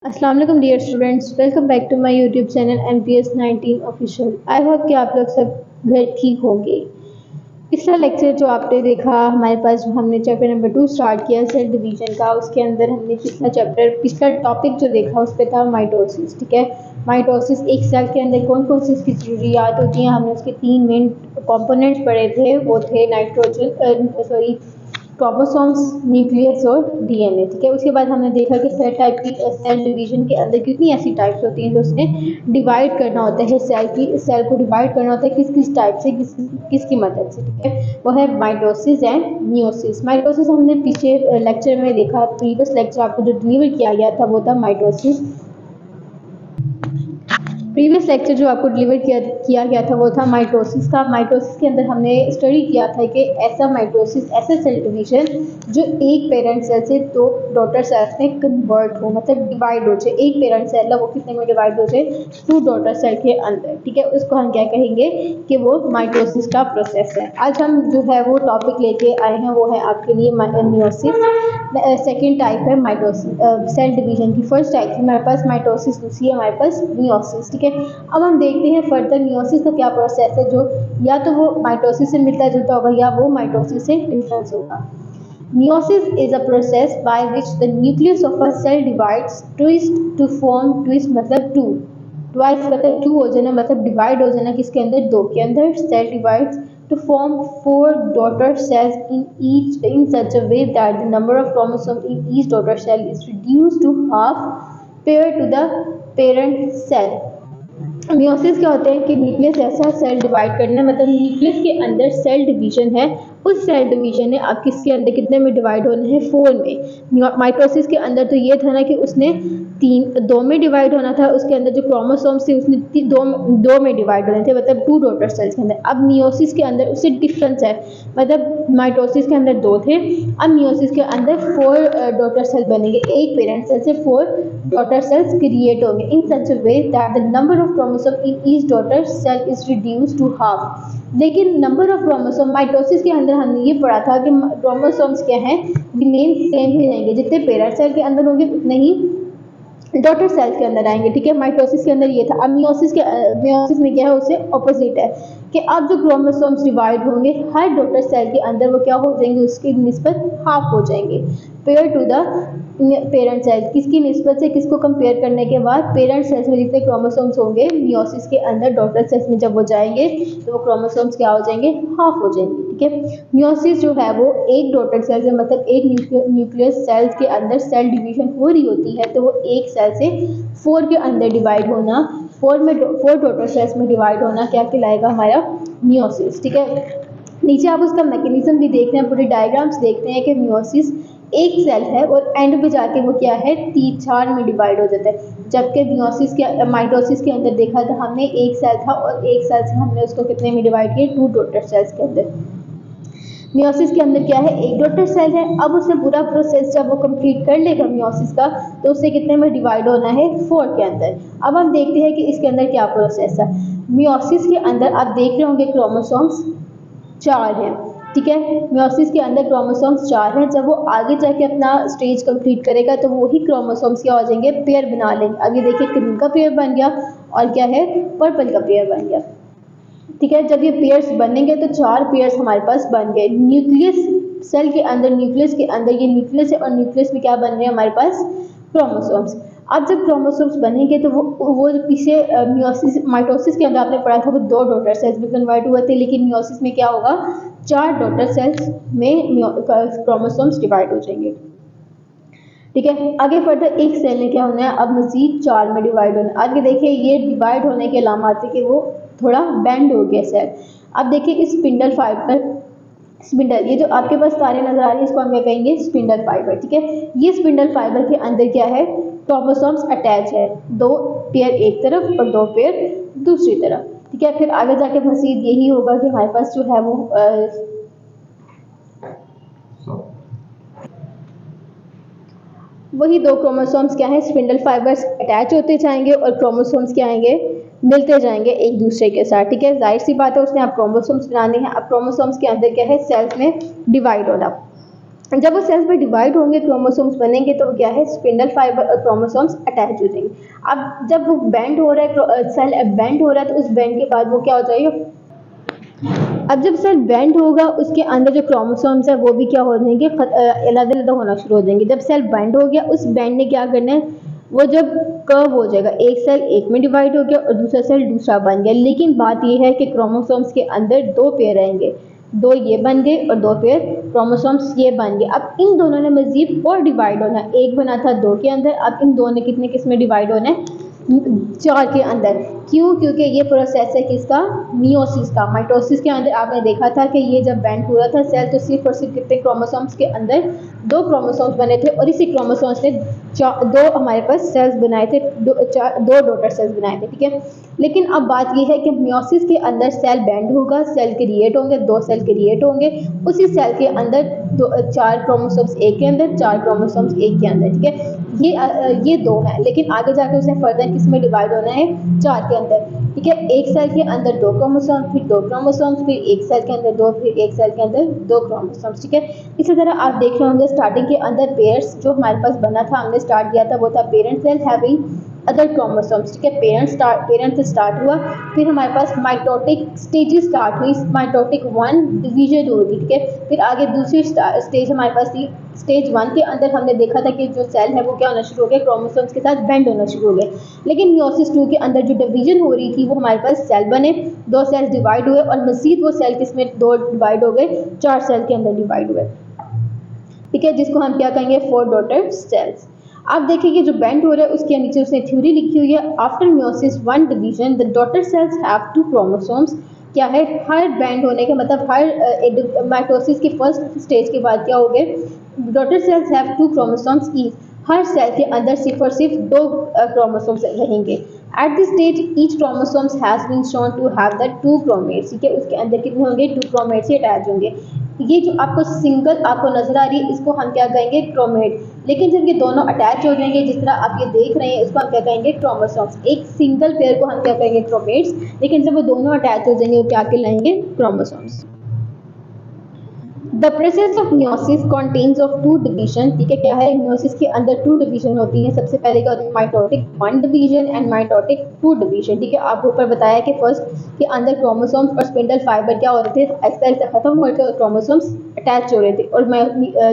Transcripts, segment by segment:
अस्सलाम वालेकुम dear students, welcome back to my YouTube channel NPS 19 official. I hope कि आप लोग सब घर ठीक होंगे। पिछला लेक्चर जो आपने देखा हमारे पास, जो हमने चैप्टर नंबर 2 स्टार्ट किया सेल डिवीजन का, उसके अंदर हमने पिछला टॉपिक जो देखा उस पर था माइटोसिस। ठीक है, माइटोसिस एक सेल के अंदर कौन कौन सी इसकी जरूरियात होती हैं, हमने उसके 3 मेन कंपोनेंट्स पढ़े थे। वो थे क्रोमोसोम्स, न्यूक्लियस और DNA। ठीक है, उसके बाद हमने देखा कि सेल डिवीजन के अंदर कितनी ऐसी टाइप्स होती हैं जो उसने डिवाइड करना होता है, सेल को डिवाइड करना होता है किस किस टाइप से, किसकी मदद से। ठीक है, वो है माइटोसिस एंड मियोसिस। माइटोसिस हमने पीछे लेक्चर में देखा, प्रीवियस लेक्चर आपको जो डिलीवर किया गया था वो था माइटोसिस। प्रीवियस लेक्चर जो आपको डिलीवर किया गया था वो था माइटोसिस का। माइटोसिस के अंदर हमने स्टडी किया था कि ऐसा माइटोसिस, ऐसा सेल डिवीजन जो एक पेरेंट सेल से दो डॉटर सेल्स में कन्वर्ट हो, मतलब डिवाइड हो जाए। एक पेरेंट सेल है वो कितने में डिवाइड हो जाए, 2 डॉटर सेल के अंदर। ठीक है, उसको हम क्या कहेंगे कि वो माइटोसिस का प्रोसेस है। आज हम जो है वो टॉपिक लेके आए हैं, वो है आपके लिए मियोसिस। सेकेंड टाइप है माइटोसिस सेल डिवीजन की। फर्स्ट टाइप थी हमारे पास माइटोसिस, दूसरी है हमारे पास मियोसिस। ठीक है, अब हम देखते हैं फर्दर मियोसिस का क्या प्रोसेस है, जो या तो वो माइटोसिस से मिलता जुलता होगा या वो माइटोसिस से डिफरेंस होगा। Meiosis is a process by which the nucleus of a cell divides, twist to form, twist मतलब टू, ट्वाइस मतलब टू हो जाना, मतलब डिवाइड हो जाना किसके अंदर, दो के अंदर। Cell divides to form 4 daughter cells in such a way that the number of chromosomes in each daughter cell is reduced to half paired to the parent cell। Meiosis क्या होता है कि न्यूक्लियस ऐसा सेल डिवाइड करना, मतलब nucleus के अंदर cell division है, उस सेल डिवीजन ने अब किसके अंदर कितने में डिवाइड होना है, 4 में। माइटोसिस के अंदर तो ये था ना कि उसने 2 में डिवाइड होना था, उसके अंदर जो क्रोमोसोम्स थे उसने दो में डिवाइड होने थे, मतलब 2 डॉटर सेल्स के अंदर। अब मियोसिस के अंदर उससे डिफरेंस है, मतलब माइटोसिस के अंदर 2 थे, अब मियोसिस के अंदर 4 डॉटर सेल बनेंगे। एक पेरेंट सेल से 4 डॉटर सेल्स क्रिएट होंगे in such a way that the number of chromosome in each daughter cell is reduced to half. लेकिन नंबर ऑफ क्रोमोसोम माइटोसिस के अंदर हमने ये पढ़ा था कि क्रोमोसोम्स क्या हैं, रिमेन सेम ही रहेंगे, जितने पेरेंट सेल के अंदर होंगे उतने ही डॉटर सेल्स के अंदर आएंगे। ठीक है, माइटोसिस के अंदर ये था। अब मियोसिस में क्या है, उससे ऑपोजिट है कि अब जो क्रोमोसोम्स डिवाइड होंगे हर डॉटर सेल के अंदर वो क्या हो जाएंगे, उसकी निस्बत हाफ हो जाएंगे, pair to the parent cell. किसकी निस्बत से, किसको कंपेयर करने के बाद, पेरेंट सेल्स में जितने क्रोमोसोम्स होंगे मियोसिस के अंदर डॉटर सेल्स में जब वो जाएंगे तो वो क्रोमोसोम्स क्या हो जाएंगे, हाफ हो जाएंगे। ठीक है, मियोसिस जो है वो एक डॉटर सेल से, मतलब एक न्यूक्लियस सेल्स के अंदर सेल डिवीजन हो रही होती है, तो वो एक सेल से 4 के अंदर डिवाइड होना, 4 डॉटर सेल्स में डिवाइड होना क्या कहलाएगा, हमारा मियोसिस। ठीक है, नीचे आप उसका मैकेनिज्म भी देखते हैं, पूरे डायग्राम्स देखते हैं कि मियोसिस एक सेल है और एंड पे जाके वो क्या है, 3-4 में डिवाइड हो जाता है। जबकि मियोसिस के माइटोसिस के अंदर देखा था हमने, एक सेल था और एक सेल से हमने उसको कितने में डिवाइड किया, 2 डॉटर सेल्स के अंदर। मियोसिस के अंदर क्या है, एक डॉटर सेल है। अब उसने पूरा प्रोसेस जब वो कंप्लीट कर लेगा मियोसिस का, तो उससे कितने में डिवाइड होना है, 4 के अंदर। अब हम देखते हैं कि इसके अंदर क्या प्रोसेस है। मियोसिस के अंदर आप देख रहे होंगे क्रोमोसोम्स 4 हैं। ठीक है, मियोसिस के अंदर क्रोमोसोम्स 4 हैं। जब वो आगे जाके अपना स्टेज कंप्लीट करेगा तो वही क्रोमोसोम्स क्या हो जाएंगे, पेयर बना लेंगे। आगे देखिए ग्रीन का पेयर बन गया और क्या है, पर्पल का पेयर बन गया। ठीक है, जब ये पेयर्स बनेंगे तो 4 पेयर्स हमारे पास बन गए। न्यूक्लियस सेल के अंदर, न्यूक्लियस के अंदर ये न्यूक्लियस है और न्यूक्लियस में क्या बन रहे हैं हमारे पास, क्रोमोसोम्स। अब जब क्रोमोसोम्स बनेंगे तो वो जो पीछे माइटोसिस के अंदर आपने पढ़ा था वो 2 डॉटर सेल्स में कन्वर्ट हुए थे, लेकिन मियोसिस में क्या होगा, 4 डॉटर सेल्स में क्रोमोसोम्स डिवाइड हो जाएंगे। ठीक है, आगे फर्दर एक सेल में क्या होना है, अब मजीद 4 में डिवाइड होना है। आगे देखिए ये डिवाइड होने के अलामात है कि वो थोड़ा बेंड हो गया सेल। अब देखिए इस स्पिंडल फाइबर, स्पिंडल, ये जो आपके पास तारे नजर आ रही है इसको हम क्या कहेंगे, स्पिंडल फाइबर। ठीक है, ये स्पिंडल फाइबर के अंदर क्या है, क्रोमोसोम्स अटैच है, 2 पेयर एक तरफ और 2 पेयर दूसरी तरफ। ठीक है, फिर आगे जाके मजीद यही होगा कि हमारे पास जो है वो वही 2 क्रोमोसोम्स क्या है, स्पिंडल फाइबर्स अटैच होते जाएंगे और क्रोमोसोम्स क्या आएंगे, मिलते जाएंगे एक दूसरे के साथ। ठीक है, जाहिर सी बात है उसने अब क्रोमोसोम्स बनाने हैं। अब क्रोमोसोम्स के अंदर क्या है, सेल्स में डिवाइड होना। जब वो सेल्स में डिवाइड होंगे, क्रोमोसोम्स बनेंगे, तो क्या है, स्पिंडल फाइबर और क्रोमोसोम्स अटैच हो जाएंगे। अब जब वो बेंड हो रहा है, सेल बेंड हो रहा है, तो उस बेंड के बाद वो क्या हो जाएगा, अब जब सेल बेंड होगा उसके अंदर जो क्रोमोसोम्स है वो भी क्या हो जाएंगे, अलग अलग होना शुरू हो जाएंगे। जब सेल बेंड हो गया, उस बेंड ने क्या करना है, वो जब कर्व हो जाएगा, एक सेल एक में डिवाइड हो गया और दूसरा सेल दूसरा बन गया। लेकिन बात यह है कि क्रोमोसोम्स के अंदर दो पेयर रहेंगे, दो ये बन गए और दो पेयर क्रोमोसोम्स ये बन गए। अब इन दोनों ने मजीद और डिवाइड होना है, एक बना था दो के अंदर, अब इन दोनों ने कितने किस में डिवाइड होना है, चार के अंदर। क्यों? क्योंकि ये प्रोसेस है किसका, मियोसिस का। माइटोसिस के अंदर आपने देखा था कि ये जब बेंड हुआ था सेल, तो सिर्फ और सिर्फ कितने क्रोमोसोम्स के अंदर दो क्रोमोसोम्स बने थे, और इसी क्रोमोसोम्स ने दो हमारे पास सेल्स बनाए थे, दो डॉटर सेल्स बनाए थे, ठीक है। लेकिन अब बात यह है कि मियोसिस के अंदर सेल बेंड होगा, सेल क्रिएट होंगे, दो सेल क्रिएट होंगे, उसी सेल के अंदर चार क्रोमोसोम्स एक के अंदर, चार क्रोमोसोम्स एक के अंदर, ठीक है। ये दो हैं, लेकिन आगे जाकर उसे फर्दर किस में डिवाइड होना है, चार के अंदर, ठीक है। एक सेल के अंदर दो क्रोमोसोम, फिर दो क्रोमोसोम्स, फिर एक सेल के अंदर दो, फिर एक सेल के अंदर दो क्रोमोसोम्स, ठीक है। इसी तरह आप देख रहे होंगे स्टार्टिंग के अंदर पेयर्स जो हमारे पास बना था, हमने स्टार्ट किया था, वो था parent cell having other chromosomes, ठीक है। पेरेंट से स्टार्ट हुआ, फिर हमारे पास माइटोटिक स्टेजेस स्टार्ट हुई, माइटोटिक वन डिवीजन हुई थी, ठीक है। फिर आगे दूसरी स्टेज हमारे पास थी, स्टेज वन के अंदर हमने देखा था कि जो सेल है वो क्या होना शुरू हो गया, क्रोमोसोम्स के साथ बेंड होना शुरू हो गए। लेकिन मियोसिस टू के अंदर जो डिवीजन हो रही थी, वो हमारे पास सेल बने, दो सेल्स डिवाइड हुए, और मजीद वो सेल किसमें दो डिवाइड हो गए, चार सेल के अंदर डिवाइड हुए, ठीक है, जिसको हम क्या कहेंगे, फोर डॉटर सेल्स। आप देखिए जो बेंड हो रहा है उसके नीचे उसने थ्योरी लिखी हुई है, after meiosis one division the daughter cells have two chromosomes. क्या है, हर बेंड होने का मतलब हर माइटोसिस की फर्स्ट स्टेज के बाद क्या हो गए, daughter cells have two chromosomes each, हर सेल के अंदर सिर्फ और सिर्फ दो क्रोमोसोम्स रहेंगे। At this stage each chromosomes has been shown to have the two chromatids, ठीक है, उसके अंदर कितने होंगे, टू क्रोमेट्स से अटैच होंगे। ये जो आपको सिंगल आपको नजर आ रही है, इसको हम क्या कहेंगे, क्रोमेट। लेकिन जब ये दोनों अटैच हो जाएंगे, जिस तरह आप ये देख रहे हैं, इसको हम क्या कहेंगे, क्रोमोसोम्स। एक सिंगल पेयर को हम क्या कहेंगे, क्रोमेट्स, लेकिन जब वो दोनों अटैच हो जाएंगे, वो क्या कहलाएंगे, chromosomes. The process of meiosis contains of two division, ठीक है, क्या है, मियोसिस के अंदर टू डिवीजन होती है। सबसे पहले क्या होता है, mitotic one division and mitotic two division, ठीक है। आपको ऊपर बताया कि फर्स्ट के अंदर क्रोमोसोम्स और स्पिंडल फाइबर क्या हो रहे थे, ऐसे खत्म हो रहे थे और क्रोमोसोम्स अटैच हो रहे थे। और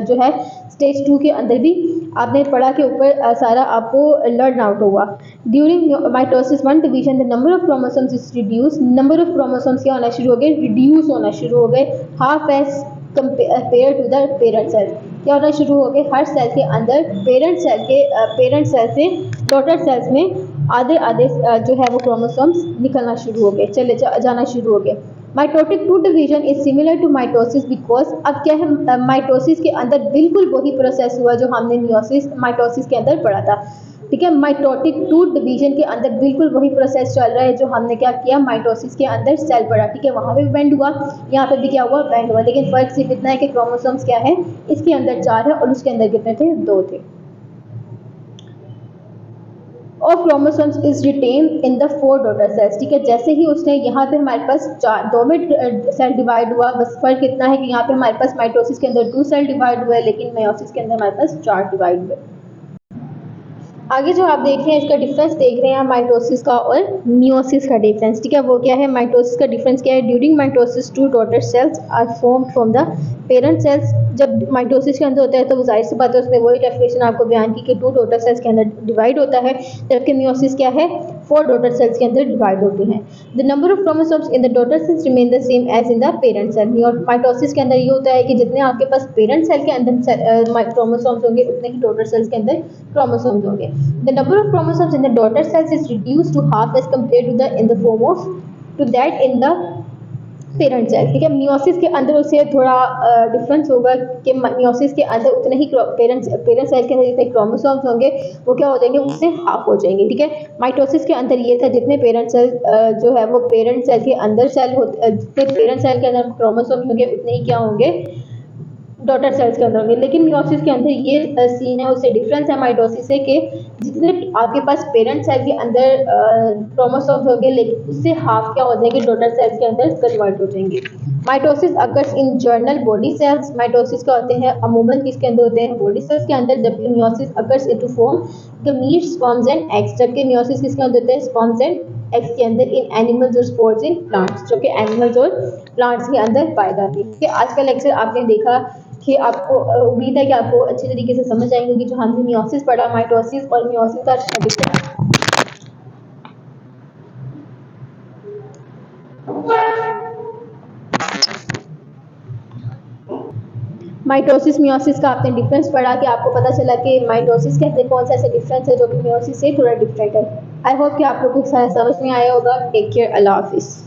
जो है स्टेज टू के अंदर भी आपने पढ़ा के ऊपर सारा आपको लर्न आउट हुआ। During mitosis one division the number of chromosomes is reduce, number of chromosomes क्या होना शुरू हो गए, रिड्यूस होना शुरू हो गए, half as compare to the parent cell. क्या होना शुरू हो गए, हर सेल के अंदर पेरेंट सेल से डॉटर सेल्स में आधे आधे जो है वो क्रोमोसोम्स निकलना शुरू हो गए, जाना शुरू हो गए। Mitotic two division is similar to mitosis because अब क्या है, माइटोसिस के अंदर बिल्कुल वही प्रोसेस हुआ जो हमने माइटोसिस के अंदर पढ़ा था, ठीक है। माइटोटिक टू डिवीजन के अंदर बिल्कुल वही प्रोसेस चल रहा है जो हमने क्या किया, माइटोसिस के अंदर सेल पढ़ा, ठीक है। वहाँ पे बेंड हुआ, यहाँ पे भी क्या हुआ, बेंड हुआ, लेकिन फर्क सिर्फ इतना है कि क्रोमोसोम्स क्या है, इसके अंदर चार है और उसके अंदर कितने थे, दो थे। और chromosomes is retain in the four daughter cells, ठीक है। जैसे ही उसने यहाँ पे हमारे पास चार, दो में सेल डिवाइड हुआ, बस फर्क इतना है कि यहाँ पे हमारे पास माइटोसिस के अंदर दो सेल डिवाइड हुए, लेकिन मेयोसिस के अंदर हमारे पास चार डिवाइड हुए। आगे जो आप देख रहे हैं इसका डिफरेंस देख रहे हैं, माइटोसिस का और मियोसिस का डिफरेंस, ठीक है। वो क्या है, माइटोसिस का डिफरेंस क्या है, during mitosis two daughter cells are formed from the parent cells. जब माइटोसिस के अंदर होता है तो जाहिर सी बात है उसमें वही डेफिनेशन आपको बयान की कि टू डॉटर सेल्स के अंदर डिवाइड होता है, जबकि मियोसिस क्या है, फोर डॉटर सेल्स के अंदर डिवाइड होते हैं। The number of chromosomes in the daughter cells remain the same as in the parent cell. Mitosis के अंदर ये होता है कि जितने आपके पास पेरेंट सेल के अंदर क्रोमोसोम्स होंगे, उतने ही डॉटर सेल्स के अंदर क्रोमोसोम्स होंगे। The number of chromosomes in the daughter cells is reduced to half as compared to the in the form of to that in the parent cell, ठीक है। Meiosis के अंदर उससे थोड़ा डिफरेंस होगा कि मियोसिस के अंदर उतने ही पेरेंट सेल के अंदर जितने क्रोमोसोम्स होंगे वो क्या हो जाएंगे, उससे हाफ हो जाएंगे, ठीक है। माइटोसिस के अंदर ये था जितने पेरेंट सेल जो है वो पेरेंट सेल के अंदर जितने पेरेंट सेल के अंदर क्रोमोसोम्स होंगे उतने ही क्या होंगे, डॉटर सेल्स के अंदर होंगे। लेकिन मियोसिस के अंदर ये सीन है, उससे डिफरेंस है माइटोसिस से कि जितने आपके पास पेरेंट सेल के अंदर क्रोमोसोम्स होंगे, लेकिन उससे हाफ क्या हो जाएंगे, डॉटर सेल्स के अंदर कन्वर्ट हो जाएंगे। Mitosis occurs in journal body cells. Mitosis का होते हैं अमूमन किसके अंदर होते हैं, बॉडी सेल्स के अंदर, जबकि meiosis occurs into form gametes, sperms and eggs. जबकि मियोसिस किसके अंदर होते हैं, स्पर्म्स एंड एग्स के अंदर, इन एनिमल्स और स्पोर्स इन प्लांट्स, जो कि एनिमल्स और प्लांट्स के अंदर पाए जाते हैं। कि आज का लेक्चर आपने देखा कि आपको उम्मीद है कि आपको अच्छे तरीके से समझ आएंगे कि जो हमने मियोसिस पढ़ा, माइटोसिस और मियोसिस का डिफरेंस। माइटोसिस मियोसिस का आपने डिफरेंस पढ़ा कि आपको पता चला कि माइटोसिस के अंदर कौन सा ऐसा डिफरेंस है जो कि मियोसिस से थोड़ा डिफरेंट है। आई होप कि आप लोगों को समझ में आया होगा। टेक केयर, अल्लाह हाफिज़।